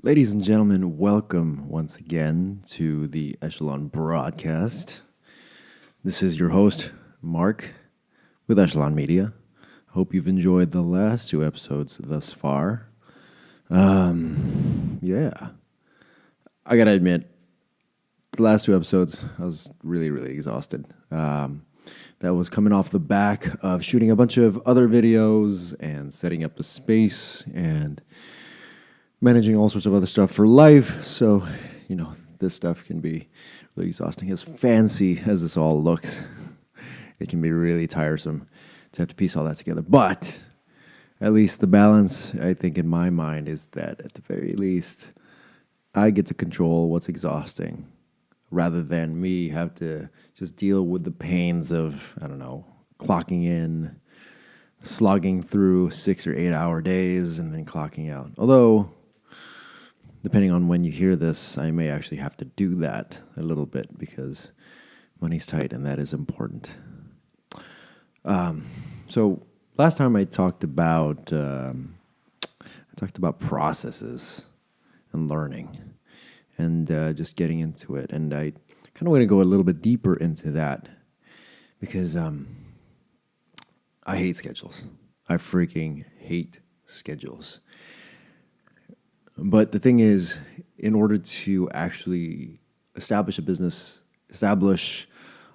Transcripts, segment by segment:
Ladies and gentlemen, welcome once again to the Echelon broadcast. This is your host, Mark, with Echelon Media. Hope you've enjoyed the last two episodes thus far. Yeah. I gotta admit, the last two episodes, I was really exhausted. That was coming off the back of shooting a bunch of other videos and setting up the space and managing all sorts of other stuff for life. So, this stuff can be really exhausting. As fancy as this all looks, it can be really tiresome to have to piece all that together. But at least the balance, I think, in my mind is that at the very least, I get to control what's exhausting rather than me have to just deal with the pains of, clocking in, slogging through 6 or 8 hour days, and then clocking out. Although, depending on when you hear this, I may actually have to do that a little bit because money's tight and that is important. So last time I talked about processes and learning and just getting into it, and I kind of want to go a little bit deeper into that because I hate schedules. I freaking hate schedules. But the thing is, in order to actually establish a business, establish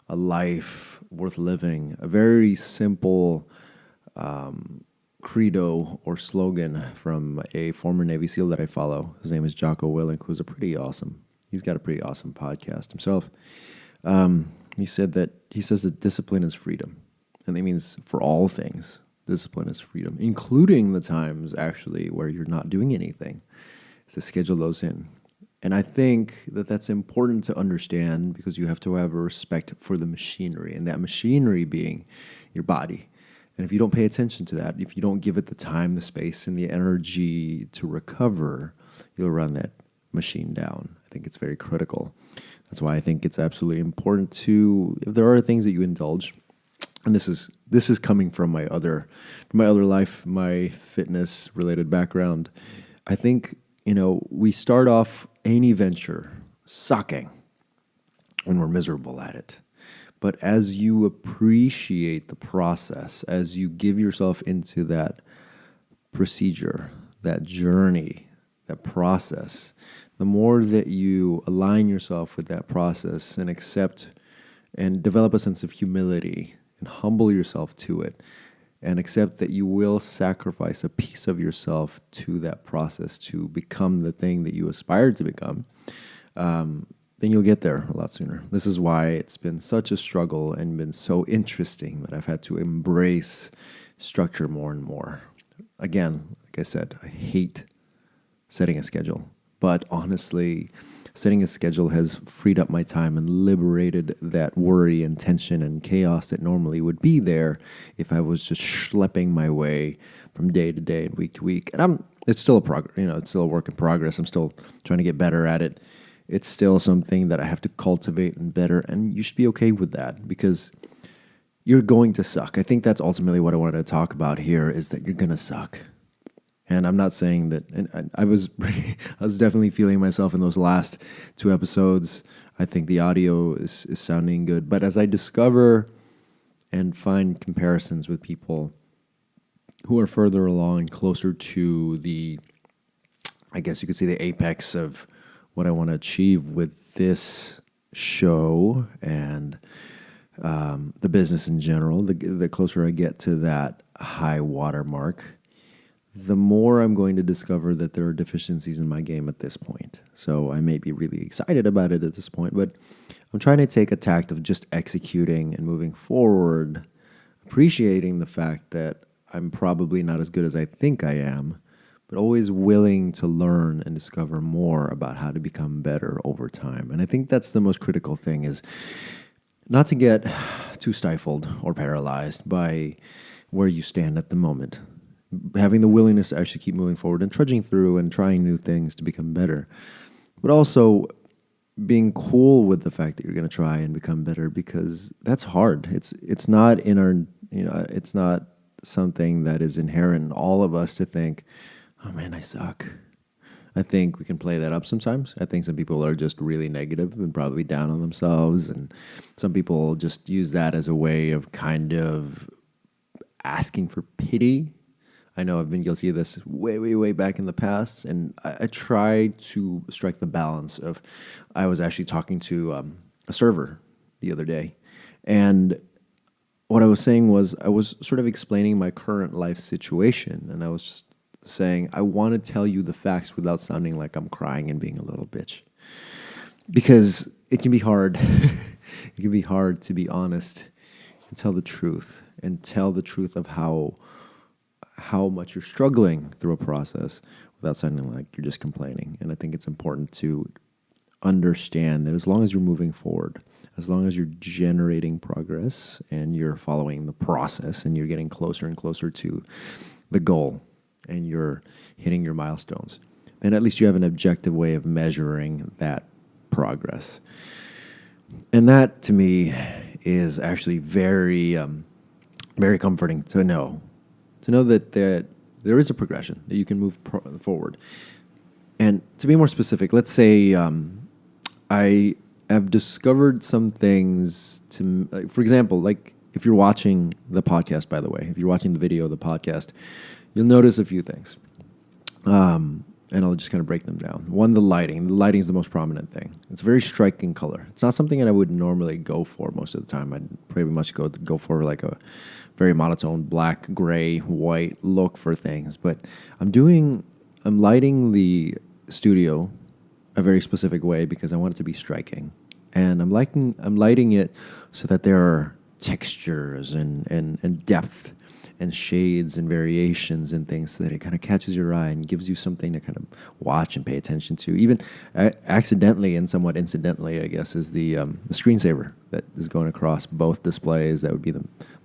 a life worth living, a very simple credo or slogan from a former Navy SEAL that I follow. His name is Jocko Willink, who's he's got a pretty awesome podcast himself. He says that discipline is freedom. And that means for all things, discipline is freedom, including the times actually where you're not doing anything, is to schedule those in. And I think that that's important to understand because you have to have a respect for the machinery, and that machinery being your body. And if you don't pay attention to that, if you don't give it the time, the space, and the energy to recover, you'll run that machine down. I think it's very critical. That's why I think it's absolutely important to, if there are things that you indulge, and this is coming from my other life, my fitness related background. I think, we start off any venture sucking when we're miserable at it. But as you appreciate the process, as you give yourself into that procedure, that journey, that process, the more that you align yourself with that process and accept and develop a sense of humility and humble yourself to it and accept that you will sacrifice a piece of yourself to that process to become the thing that you aspire to become, then you'll get there a lot sooner. This is why it's been such a struggle and been so interesting that I've had to embrace structure more and more. Again, like I said, I hate setting a schedule, but honestly, setting a schedule has freed up my time and liberated that worry and tension and chaos that normally would be there if I was just schlepping my way from day to day and week to week. And it's still it's still a work in progress. I'm still trying to get better at it. It's still something that I have to cultivate and better, and you should be okay with that because you're going to suck. I think that's ultimately what I wanted to talk about here is that you're going to suck. And I'm not saying that, and I was definitely feeling myself in those last two episodes. I think the audio is sounding good. But as I discover and find comparisons with people who are further along and closer to the, I guess you could say the apex of what I want to achieve with this show and the business in general, the closer I get to that high water mark, the more I'm going to discover that there are deficiencies in my game at this point. So I may be really excited about it at this point, but I'm trying to take a tact of just executing and moving forward, appreciating the fact that I'm probably not as good as I think I am, but always willing to learn and discover more about how to become better over time. And I think that's the most critical thing, is not to get too stifled or paralyzed by where you stand at the moment. Having the willingness to actually keep moving forward and trudging through and trying new things to become better. But also being cool with the fact that you're going to try and become better, because that's hard. It's not in our, it's not something that is inherent in all of us to think, oh man, I suck. I think we can play that up sometimes. I think some people are just really negative and probably down on themselves, and some people just use that as a way of kind of asking for pity. I know I've been guilty of this way, way, way back in the past, and I try to strike the balance of. I was actually talking to a server the other day, and what I was saying was I was sort of explaining my current life situation, and I was just saying I want to tell you the facts without sounding like I'm crying and being a little bitch, because it can be hard. It can be hard to be honest and tell the truth of how much you're struggling through a process without sounding like you're just complaining. And I think it's important to understand that as long as you're moving forward, as long as you're generating progress and you're following the process and you're getting closer and closer to the goal and you're hitting your milestones, then at least you have an objective way of measuring that progress. And that to me is actually very, very comforting to know that there is a progression, that you can move forward. And to be more specific, let's say I have discovered some things for example, like if you're watching the podcast, by the way, if you're watching the video of the podcast, you'll notice a few things. And I'll just kind of break them down. One, the lighting. The lighting is the most prominent thing. It's a very striking color. It's not something that I would normally go for most of the time. I'd pretty much go for like a very monotone black, gray, white look for things. But I'm lighting the studio a very specific way because I want it to be striking. And I'm lighting it so that there are textures and depth and shades and variations and things so that it kind of catches your eye and gives you something to kind of watch and pay attention to. Even accidentally and somewhat incidentally, I guess, is the screensaver that is going across both displays. That would be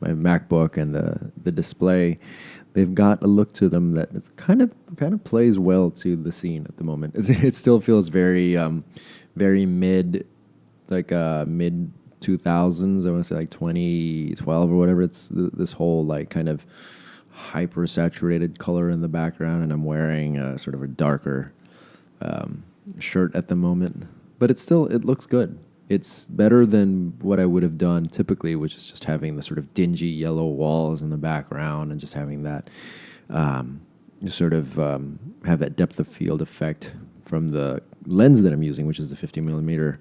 my MacBook and the display. They've got a look to them that kind of plays well to the scene at the moment. It still feels very mid 2000s. I want to say like 2012 or whatever. It's this whole like kind of hyper saturated color in the background, and I'm wearing a sort of a darker shirt at the moment. But it looks good. It's better than what I would have done typically, which is just having the sort of dingy yellow walls in the background and just having that have that depth of field effect from the lens that I'm using, which is the 50mm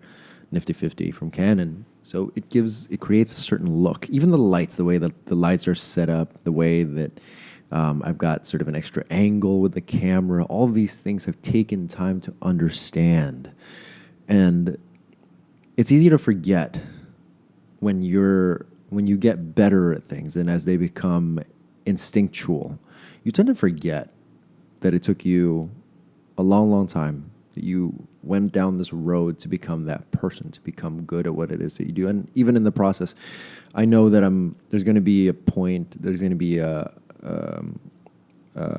Nifty 50 from Canon. So it creates a certain look. Even the lights, the way that the lights are set up, the way that I've got sort of an extra angle with the camera, all these things have taken time to understand. And it's easy to forget when you get better at things, and as they become instinctual, you tend to forget that it took you a long, long time, that you went down this road to become that person, to become good at what it is that you do. And even in the process, I know that there's going to be a point, there's going to be a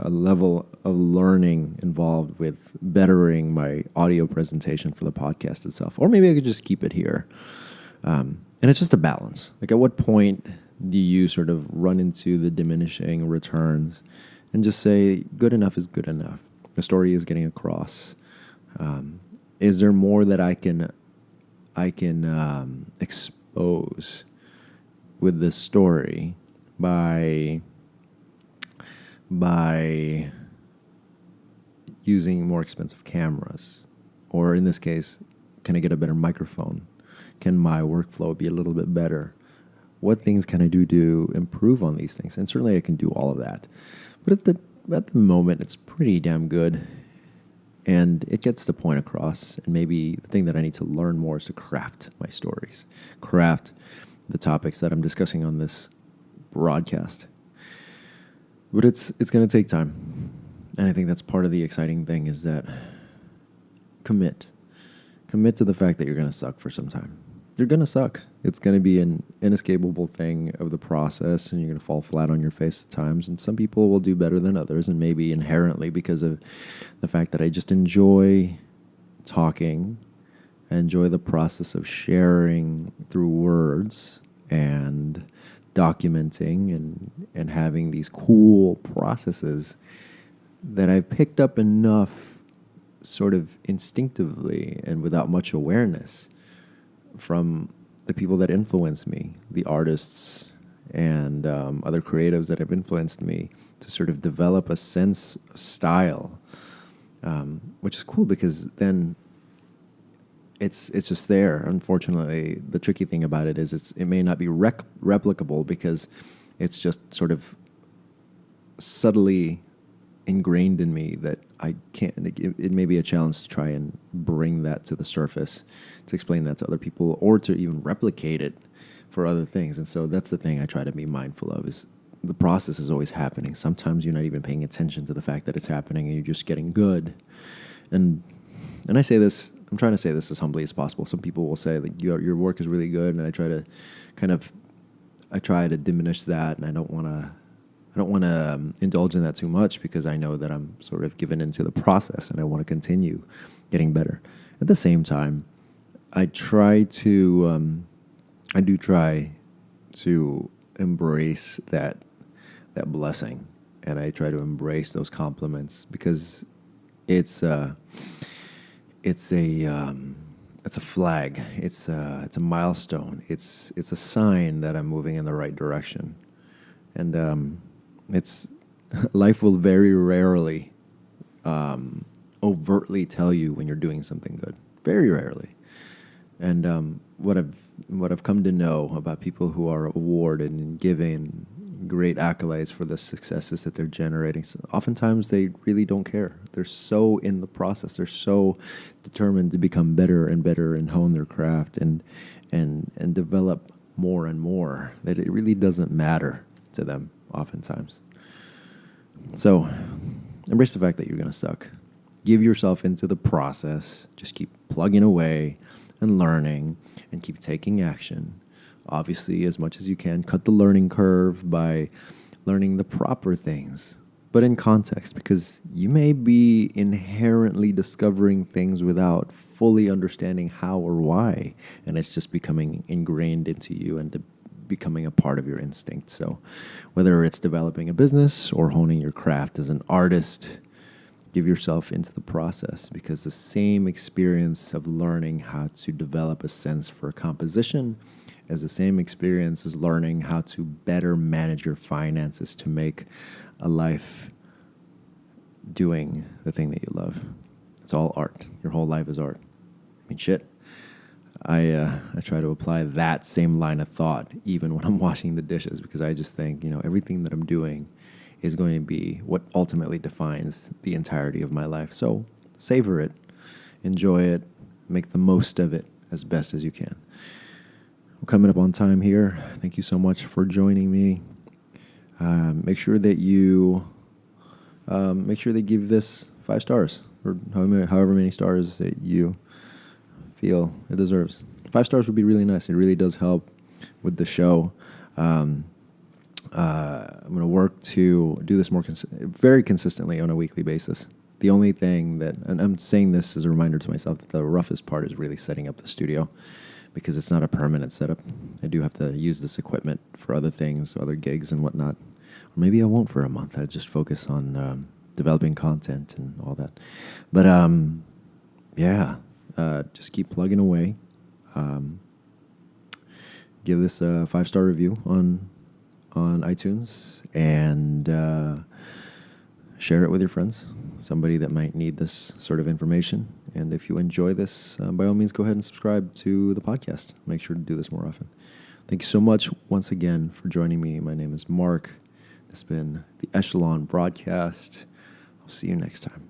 level of learning involved with bettering my audio presentation for the podcast itself. Or maybe I could just keep it here. And it's just a balance. Like, at what point do you sort of run into the diminishing returns and just say, good enough is good enough? The story is getting across. Is there more that I can expose with this story by using more expensive cameras? Or in this case, can I get a better microphone? Can my workflow be a little bit better? What things can I do to improve on these things? And certainly I can do all of that. But at the moment, it's pretty damn good. And it gets the point across. And maybe the thing that I need to learn more is to craft my stories, craft the topics that I'm discussing on this broadcast. But it's going to take time. And I think that's part of the exciting thing, is that commit to the fact that you're going to suck for some time. You're going to suck. It's going to be an inescapable thing of the process, and you're going to fall flat on your face at times. And some people will do better than others, and maybe inherently because of the fact that I just enjoy talking, I enjoy the process of sharing through words and documenting and having these cool processes, that I've picked up enough sort of instinctively and without much awareness from the people that influence me, the artists and other creatives that have influenced me to sort of develop a sense of style, which is cool because then it's just there. Unfortunately, the tricky thing about it is it may not be replicable because it's just sort of subtly ingrained in me that I can't. It may be a challenge to try and bring that to the surface, to explain that to other people, or to even replicate it for other things. And so that's the thing I try to be mindful of, is the process is always happening. Sometimes you're not even paying attention to the fact that it's happening and you're just getting good. And I say this, I'm trying to say this as humbly as possible. Some people will say that your work is really good, and I try to diminish that, and I don't want to indulge in that too much because I know that I'm sort of given into the process and I want to continue getting better. At the same time, I do try to embrace that blessing, and I try to embrace those compliments because it's a flag. It's a milestone. It's a sign that I'm moving in the right direction, and it's life will very rarely overtly tell you when you're doing something good. Very rarely. And what I've come to know about people who are awarded and given great accolades for the successes that they're generating, so oftentimes they really don't care. They're so in the process. They're so determined to become better and better and hone their craft and develop more and more that it really doesn't matter to them oftentimes. So embrace the fact that you're going to suck. Give yourself into the process. Just keep plugging away and learning and keep taking action. Obviously, as much as you can, cut the learning curve by learning the proper things, but in context, because you may be inherently discovering things without fully understanding how or why, and it's just becoming ingrained into you and becoming a part of your instinct. So whether it's developing a business or honing your craft as an artist, give yourself into the process, because the same experience of learning how to develop a sense for composition is the same experience as learning how to better manage your finances to make a life doing the thing that you love. It's all art. Your whole life is art. I mean, shit. I try to apply that same line of thought even when I'm washing the dishes, because I just think, everything that I'm doing is going to be what ultimately defines the entirety of my life. So savor it, enjoy it, make the most of it as best as you can. We're coming up on time here. Thank you so much for joining me. Make sure that you give this 5 stars, or however many stars that you feel it deserves. 5 stars would be really nice. It really does help with the show. I'm going to work to do this very consistently on a weekly basis. The only thing and I'm saying this as a reminder to myself, that the roughest part is really setting up the studio, because it's not a permanent setup. I do have to use this equipment for other things, other gigs and whatnot. Or maybe I won't for a month. I just focus on developing content and all that. But just keep plugging away. Give this a 5-star review on iTunes, and share it with your friends, somebody that might need this sort of information. And if you enjoy this, by all means, go ahead and subscribe to the podcast. Make sure to do this more often. Thank you so much once again for joining me. My name is Mark. This has been the Echelon broadcast. I'll see you next time.